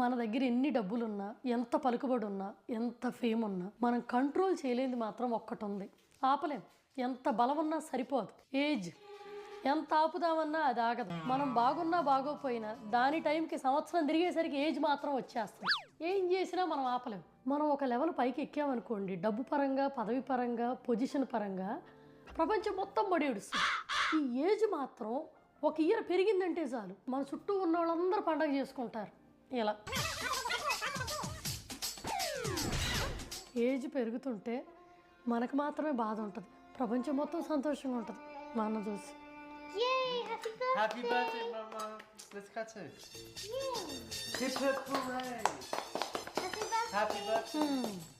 మన దగ్గర ఎన్ని డబ్బులున్నా, ఎంత పలుకుబడి ఉన్నా, ఎంత ఫేమ్ ఉన్నా, మనం కంట్రోల్ చేయలేనిది మాత్రం ఒక్కటి ఉంది. ఆపలేం. ఎంత బలం ఉన్నా సరిపోదు. ఏజ్ ఎంత ఆపుదామన్నా అది ఆగదు. మనం బాగున్నా బాగోపోయినా దాని టైంకి సంవత్సరం తిరిగేసరికి ఏజ్ మాత్రం వచ్చేస్తుంది. ఏం చేసినా మనం ఆపలేం. మనం ఒక లెవెల్ పైకి ఎక్కామనుకోండి, డబ్బు పరంగా, పదవి పరంగా, పొజిషన్ పరంగా ప్రపంచం మొత్తం బడిడుస్తుంది. ఈ ఏజ్ మాత్రం ఒక ఇయర్ పెరిగిందంటే చాలు, మన చుట్టూ ఉన్న వాళ్ళందరూ పండగ చేసుకుంటారు. ఇలా ఏజ్ పెరుగుతుంటే మనకు మాత్రమే బాధ ఉంటుంది, ప్రపంచం మొత్తం సంతోషంగా ఉంటుంది మా అన్న చూసి. Yay! Happy birthday! Happy birthday, Mama! Let's cut it. Yay! Hip hip hooray! Happy birthday! Happy birthday!